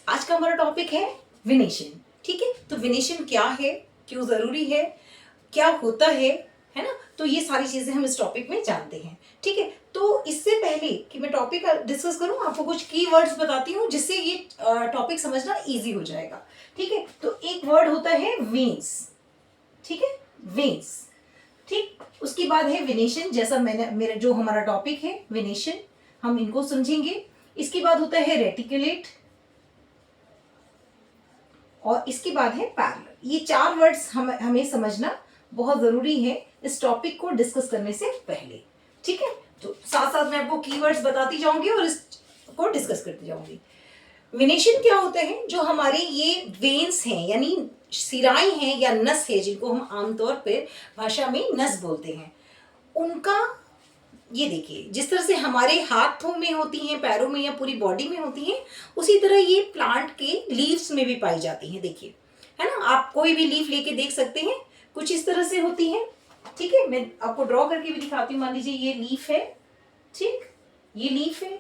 आज का हमारा टॉपिक है विनेशन। ठीक है, तो विनेशन क्या है, क्यों ज़रूरी है, क्या होता है ना। तो ये सारी चीज़ें हम इस टॉपिक में जानते हैं। ठीक है, तो इससे पहले कि मैं टॉपिक डिस्कस करूं, आपको कुछ की वर्ड्स बताती हूँ जिससे ये टॉपिक समझना इजी हो जाएगा। ठीक है, तो एक वर्ड होता है वेन्स। ठीक है, वेन्स। ठीक, उसके बाद है विनेशन। जैसा मैंने मेरा जो हमारा टॉपिक है विनेशन, हम इनको समझेंगे। इसके बाद होता है रेटिकुलेट और इसके बाद है पैरेलल। ये चार वर्ड्स हमें समझना बहुत जरूरी है इस टॉपिक को डिस्कस करने से पहले। ठीक है, तो साथ साथ मैं आपको कीवर्ड्स बताती जाऊंगी और इसको डिस्कस करती जाऊंगी। विनेशन क्या होता है, जो हमारे ये वेन्स हैं यानी सिराएं हैं या नस है, जिनको हम आमतौर पर भाषा में नस बोलते हैं, उनका ये देखिए जिस तरह से हमारे हाथों में होती हैं, पैरों में या पूरी बॉडी में होती हैं, उसी तरह ये प्लांट के लीव्स में भी पाई जाती हैं। देखिए, है ना, आप कोई भी लीफ लेके देख सकते हैं, कुछ इस तरह से होती हैं। ठीक है, मैं आपको ड्रॉ करके भी दिखाती हूँ। मान लीजिए ये लीफ है, ठीक, ये लीफ है,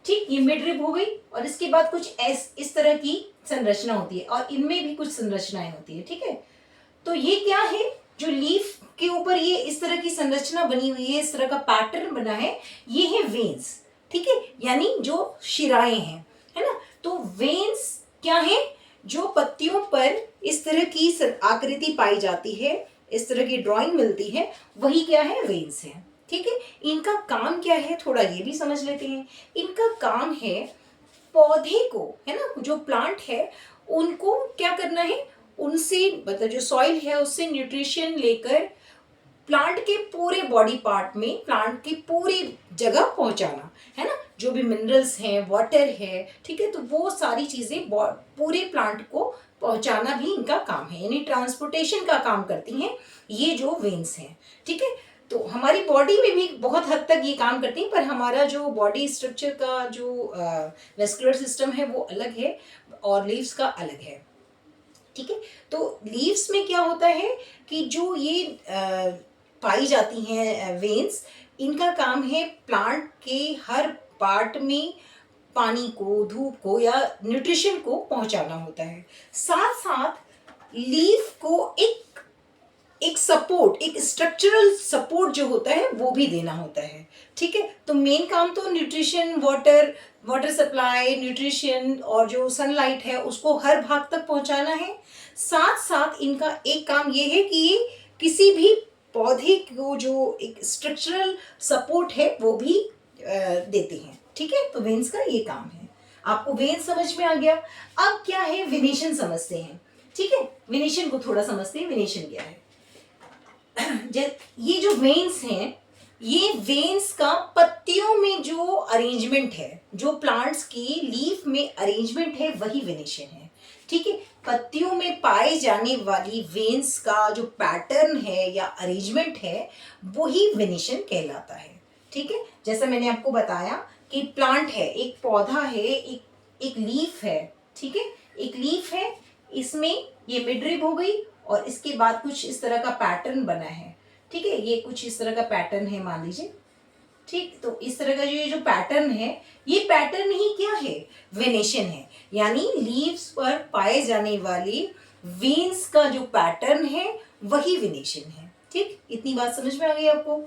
ठीक, ये मिड रिब हो गई और इसके बाद कुछ इस तरह की संरचना होती है और इनमें भी कुछ संरचनाएं होती है। ठीक है, तो ये क्या है, जो लीफ के ऊपर ये इस तरह की संरचना बनी हुई है, इस तरह का पैटर्न बना है, ये है वेन्स। ठीक है, यानी जो शिराएं हैं, है ना। तो वेन्स क्या है, जो पत्तियों पर इस तरह की आकृति पाई जाती है, इस तरह की ड्राइंग मिलती है, वही क्या है, वेन्स है। ठीक है, इनका काम क्या है, थोड़ा ये भी समझ लेते हैं। इनका काम है पौधे को, है ना, जो प्लांट है उनको क्या करना है, उनसे मतलब जो सॉइल है उससे न्यूट्रिशन लेकर प्लांट के पूरे बॉडी पार्ट में, प्लांट की पूरी जगह पहुंचाना, है ना। जो भी मिनरल्स हैं, वाटर है, ठीक है, तो वो सारी चीजें पूरे प्लांट को पहुंचाना भी इनका काम है, यानी ट्रांसपोर्टेशन का काम करती हैं ये जो वेन्स हैं। ठीक है, तो हमारी बॉडी में भी बहुत हद तक ये काम करती हैं, पर हमारा जो बॉडी स्ट्रक्चर का जो वेस्कुलर सिस्टम है वो अलग है और लीव्स का अलग है। ठीक है, तो लीव्स में क्या होता है कि जो ये पाई जाती हैं वेन्स, इनका काम है प्लांट के हर पार्ट में पानी को, धूप को या न्यूट्रिशन को पहुंचाना होता है। साथ साथ लीफ को एक सपोर्ट, एक स्ट्रक्चरल सपोर्ट जो होता है वो भी देना होता है। ठीक है, तो मेन काम तो न्यूट्रिशन, वाटर सप्लाई, न्यूट्रिशन और जो सनलाइट है उसको हर भाग तक पहुंचाना है। साथ साथ इनका एक काम ये है कि ये किसी भी पौधे को जो एक स्ट्रक्चरल सपोर्ट है वो भी देते हैं। ठीक है, तो वेन्स का ये काम है। आपको वेन्स समझ में आ गया। अब क्या है, विनेशन समझते हैं। ठीक है, विनेशन को थोड़ा समझते हैं, विनेशन क्या है। ये जो वेन्स हैं, ये वेन्स का पत्तियों में जो अरेंजमेंट है, जो प्लांट्स की लीफ में अरेंजमेंट है, वही विनेशन है। ठीक है, पत्तियों में पाए जाने वाली वेन्स का जो पैटर्न है या अरेंजमेंट है, वही विनेशन कहलाता है। ठीक है, जैसा मैंने आपको बताया कि प्लांट है, एक पौधा है, एक लीफ है। ठीक है, एक लीफ है, इसमें ये मिडरिब हो गई और इसके बाद कुछ इस तरह का पैटर्न बना है। ठीक है, ये कुछ इस तरह का पैटर्न है मान लीजिए। ठीक, तो इस तरह का जो पैटर्न है, ये पैटर्न ही क्या है, वेनेशन है, यानी लीव्स पर पाए जाने वाली वेन्स का जो पैटर्न है वही वेनेशन है। ठीक, इतनी बात समझ में आ गई आपको।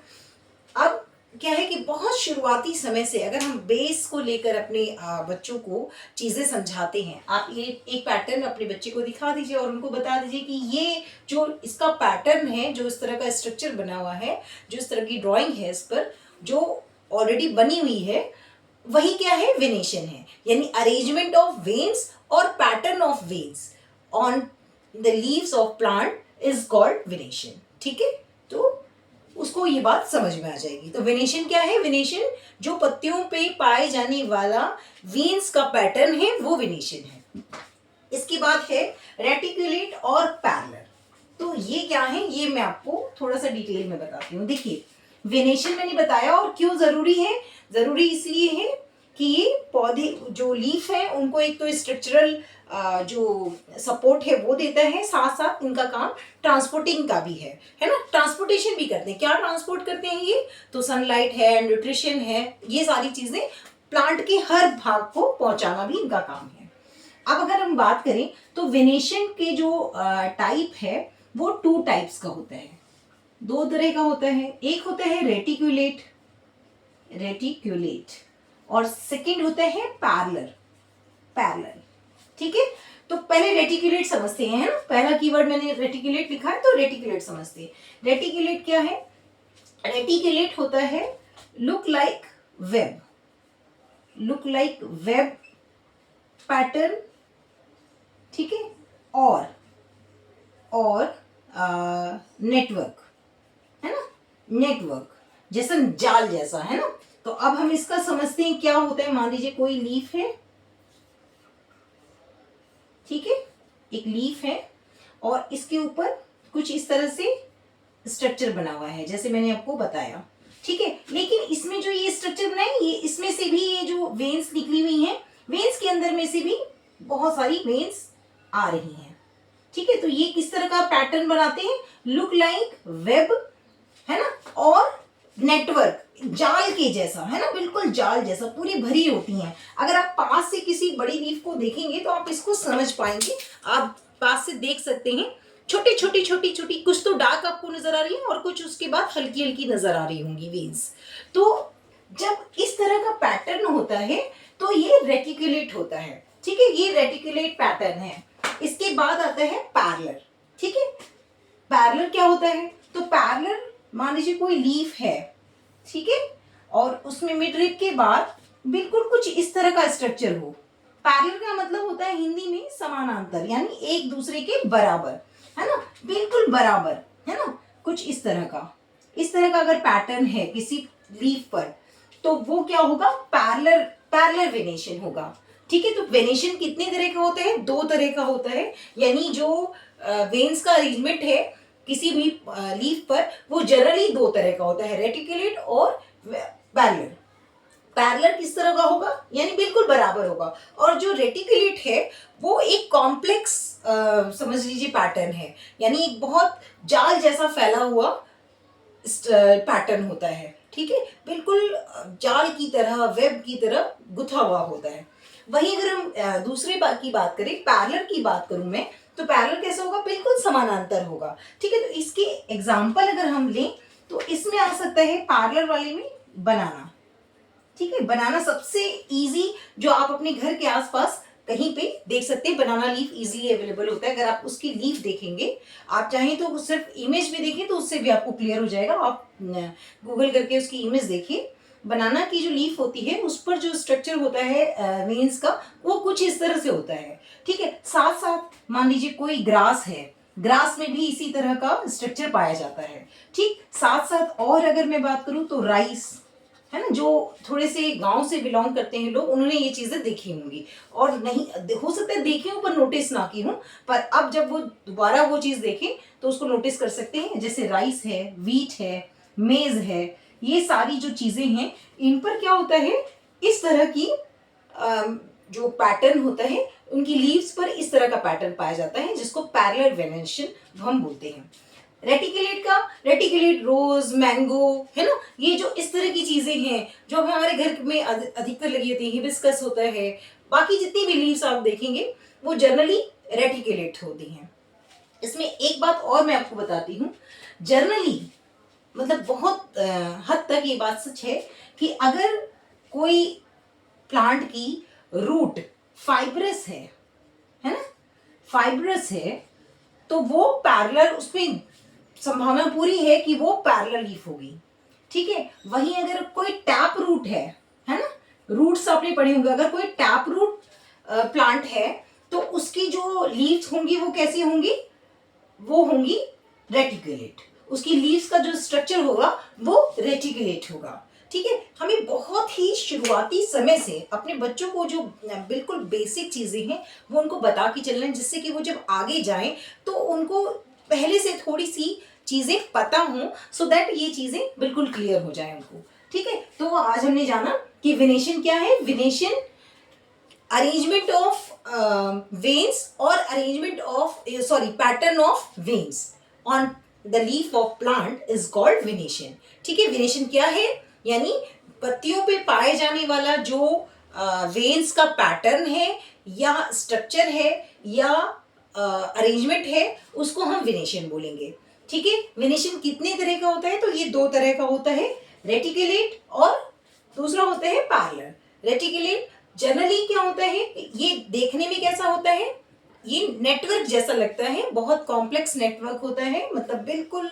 अब क्या है कि बहुत शुरुआती समय से अगर हम बेस को लेकर अपने बच्चों को चीज़ें समझाते हैं, आप ये एक पैटर्न अपने बच्चे को दिखा दीजिए और उनको बता दीजिए कि ये जो इसका पैटर्न है, जो इस तरह का स्ट्रक्चर बना हुआ है, जो इस तरह की ड्राइंग है इस पर जो ऑलरेडी बनी हुई है, वही क्या है, वेनेशन है, यानी अरेंजमेंट ऑफ वेन्स और pattern of veins on the leaves of plant is called venation. ठीक है, तो उसको ये बात समझ में आ जाएगी। तो वेनेशन क्या है, वेनेशन जो पत्तियों पे पाए जाने वाला वेन्स का पैटर्न है वो वेनेशन है। इसके बाद है रेटिकुलेट और पैरेलल। तो ये क्या है, ये मैं आपको थोड़ा सा डिटेल में बताती हूँ। देखिए, वेनेशन मैंने बताया और क्यों जरूरी है, जरूरी इसलिए है कि ये पौधे जो लीफ है उनको एक तो स्ट्रक्चरल जो सपोर्ट है वो देता है, साथ साथ इनका काम ट्रांसपोर्टिंग का भी है ना, ट्रांसपोर्टेशन भी करते हैं। क्या ट्रांसपोर्ट करते हैं ये, तो सनलाइट है, न्यूट्रिशन है, ये सारी चीजें प्लांट के हर भाग को पहुंचाना भी इनका काम है। अब अगर हम बात करें तो वेनेशन के जो टाइप है वो 2 टाइप्स का होता है, 2 तरह का होता है। एक होता है रेटिकुलेट, रेटिकुलेट, और सेकंड होता है पैरेलल, पैरेलल। ठीक है, तो पहले रेटिकुलेट समझते हैं, है ना। पहला कीवर्ड मैंने रेटिकुलेट लिखा है तो रेटिकुलेट समझते हैं। रेटिकुलेट क्या है? रेटिकुलेट होता है look like web, look like web pattern, ठीक है, और नेटवर्क, है ना, नेटवर्क जैसा, जाल जैसा, है ना। तो अब हम इसका समझते हैं क्या होता है। मान लीजिए कोई लीफ है, ठीक है, एक लीफ है और इसके ऊपर कुछ इस तरह से स्ट्रक्चर बना हुआ है जैसे मैंने आपको बताया, ठीक है। लेकिन इसमें जो ये स्ट्रक्चर बना है, ये इसमें से भी ये जो वेन्स निकली हुई हैं, वेन्स के अंदर में से भी बहुत सारी वेन्स आ रही हैं, ठीक है। तो ये किस तरह का पैटर्न बनाते हैं? लुक लाइक वेब, है ना, और नेटवर्क, जाल के जैसा, है ना, बिल्कुल जाल जैसा, पूरी भरी होती हैं। अगर आप पास से किसी बड़ी लीफ को देखेंगे तो आप इसको समझ पाएंगे। आप पास से देख सकते हैं, छोटी छोटी छोटी छोटी, कुछ तो डार्क आपको नजर आ रही है और कुछ उसके बाद हल्की हल्की नजर आ रही होंगी वेन्स। तो जब इस तरह का पैटर्न होता है तो ये रेटिकुलेट होता है, ठीक है, ये रेटिकुलेट पैटर्न है। इसके बाद आता है पैरेलल, ठीक है। पैरेलल क्या होता है? तो पैरेलल, मान लीजिए कोई लीफ है, ठीक है, और उसमें मिड रिब के बाद बिल्कुल कुछ इस तरह का स्ट्रक्चर हो। पैरेलल का मतलब होता है हिंदी में समानांतर, यानी एक दूसरे के बराबर, है ना, बिल्कुल बराबर, है ना, कुछ इस तरह का, इस तरह का अगर पैटर्न है किसी लीफ पर तो वो क्या होगा? पैरेलल, पैरेलल वेनेशन होगा, ठीक है। तो वेनेशन कितने तरह का होता है? 2 तरह का होता है, यानी जो वेन्स का अरेंजमेंट है किसी भी लीफ पर वो जनरली 2 तरह का होता है, रेटिकुलेट और पैरेलल। पैरेलल किस तरह का होगा? यानी बिल्कुल बराबर होगा। और जो रेटिकुलेट है वो एक कॉम्प्लेक्स समझ लीजिए पैटर्न है, यानी एक बहुत जाल जैसा फैला हुआ पैटर्न होता है, ठीक है, बिल्कुल जाल की तरह, वेब की तरह गुथा हुआ होता है। वहीं अगर हम दूसरे की बात करें, पैरेलल की बात करूं मैं, तो पैरेलल कैसा होगा? बिल्कुल समानांतर होगा, ठीक है। तो इसके एग्जाम्पल अगर हम लें तो इसमें आ सकता है पैरेलल वाले में बनाना, ठीक है। बनाना सबसे इजी जो आप अपने घर के आसपास कहीं पे देख सकते हैं। बनाना लीफ इजीली अवेलेबल होता है। अगर आप उसकी लीफ देखेंगे, आप चाहें तो सिर्फ इमेज भी देखें तो उससे भी आपको क्लियर हो जाएगा। आप गूगल करके उसकी इमेज देखिए। बनाना की जो लीफ होती है उस पर जो स्ट्रक्चर होता है वेन्स का, वो कुछ इस तरह से होता है, ठीक है। साथ साथ मान लीजिए कोई ग्रास है, ग्रास में भी इसी तरह का स्ट्रक्चर पाया जाता है, ठीक। साथ साथ और अगर मैं बात करूं तो राइस, है ना, जो थोड़े से गांव से बिलोंग करते हैं लोग, उन्होंने ये चीजें देखी होंगी, और नहीं हो सकता है देखी हूं पर नोटिस ना की हूं, पर अब जब वो दोबारा वो चीज देखें तो उसको नोटिस कर सकते हैं। जैसे राइस है, वीट है, मेज है, ये सारी जो चीजें हैं इन पर क्या होता है? इस तरह की जो पैटर्न होता है, उनकी लीव्स पर इस तरह का पैटर्न पाया जाता है जिसको पैरेलल वेनेशन हम बोलते हैं। रेटिकुलेट का, रेटिकुलेट रोज, मैंगो, है ना, ये जो इस तरह की चीजें हैं जो हमारे घर में अधिकतर लगी होती है, हिबिस्कस होता है, बाकी जितनी भी लीव्स आप देखेंगे वो जनरली रेटिकुलेट होती हैं। इसमें एक बात और मैं आपको बताती हूँ, जनरली मतलब बहुत हद तक ये बात सच है कि अगर कोई प्लांट की रूट फाइब्रस है ना, फाइब्रस है, तो वो पैरेलल, उसमें संभावना पूरी है कि वो पैरेलल लीफ होगी, ठीक है। वहीं अगर कोई टैप रूट है ना, रूट्स आपने पढ़े होंगे, अगर कोई टैप रूट प्लांट है तो उसकी जो लीव्स होंगी वो कैसी होंगी? वो होंगी रेटिकुलेट। उसकी लीव्स का जो स्ट्रक्चर होगा वो रेटिकुलेट होगा, ठीक है। हमें बहुत ही शुरुआती समय से अपने बच्चों को जो बिल्कुल बेसिक चीजें हैं वो उनको बता के चलना है, जिससे कि वो जब आगे जाएं तो उनको पहले से थोड़ी सी चीजें पता हो, सो दैट ये चीजें बिल्कुल क्लियर हो जाए उनको, ठीक है। तो आज हमने जाना कि वेनेशन क्या है। वेनेशन अरेंजमेंट ऑफ वेन्स और arrangement of pattern of veins on the leaf of plant is called venation, ठीक है। वेनेशन क्या है? यानी पत्तियों पे पाए जाने वाला जो वेन्स का पैटर्न है या स्ट्रक्चर है या अरेंजमेंट है, उसको हम वेनेशियन बोलेंगे। ठीक है, वेनेशियन कितने तरह का होता है? तो ये दो तरह का होता है, रेटिकुलेट और दूसरा होता है पैरेलल। रेटिकुलेट जनरली क्या होता है, ये देखने में कैसा होता है, ये नेटवर्क जैसा लगता है, बहुत कॉम्प्लेक्स नेटवर्क होता है, मतलब बिल्कुल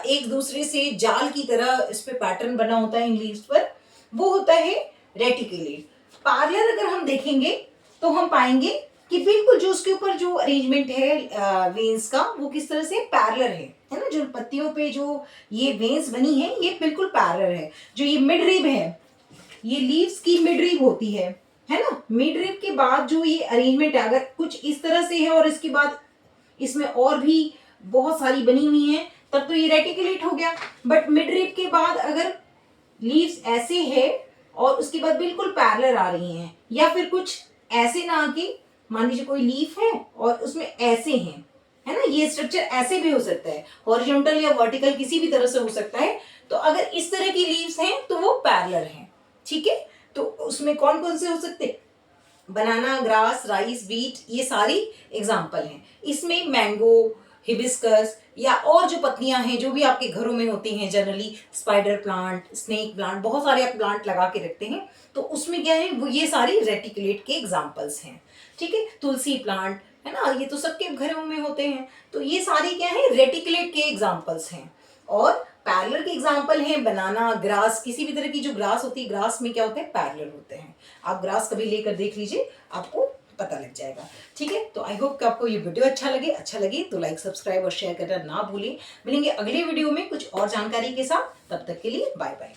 एक दूसरे से जाल की तरह इस पे पैटर्न बना होता है इन लीव्स पर, वो होता है रेटिकुलेट। पैरेलल अगर हम देखेंगे तो हम पाएंगे कि बिल्कुल जो उसके ऊपर जो अरेंजमेंट है वेन्स का, वो किस तरह से पैरेलल है ना, जो पत्तियों पे जो ये वेन्स बनी है ये बिल्कुल पैरेलल है। जो ये मिड रिब है, ये लीव्स की मिड रिब होती है ना, मिड रिब के बाद जो ये अरेंजमेंट है अगर कुछ इस तरह से है और इसके बाद इसमें और भी बहुत सारी बनी हुई हैं, तब तो ये रेटिकुलेट हो गया। बट मिड रिब के बाद अगर लीव्स ऐसे है और उसके बाद बिल्कुल पैरेलल आ रही हैं, या फिर कुछ ऐसे ना आके, मान लीजिए कोई लीफ है और उसमें ऐसे हैं, है ना, ये स्ट्रक्चर ऐसे भी हो सकता है, हॉरिजॉन्टल या वर्टिकल किसी भी तरह से हो सकता है। तो अगर इस तरह की लीव्स हैं तो वो पैरेलल हैं। ठीक है, तो उसमें कौन कौन से हो सकते हैं? बनाना, ग्रास, राइस, बीट, ये सारी एग्जाम्पल हैं। इसमें मैंगो, हिबिस्कस या और जो पत्तियां हैं जो भी आपके घरों में होती हैं, generally spider plant, snake plant, बहुत सारे आप प्लांट लगा के रखते हैं, तो उसमें क्या है, वो ये सारी रेटिकुलेट के एग्जाम्पल्स हैं। ठीक है, तुलसी प्लांट है ना, ये तो सबके घरों में होते हैं, तो ये सारी क्या है, रेटिकुलेट के एग्जाम्पल्स हैं। और पैरेलल के एग्जाम्पल हैं बनाना, ग्रास, किसी भी तरह की जो ग्रास होती है, ग्रास में क्या होते हैं, पैरेलल होते हैं। आप ग्रास कभी लेकर देख लीजिए, आपको पता लग जाएगा। ठीक है, तो आई होप कि आपको ये वीडियो अच्छा लगे तो लाइक, सब्सक्राइब और शेयर करना ना भूलें। मिलेंगे अगले वीडियो में कुछ और जानकारी के साथ, तब तक के लिए बाय बाय।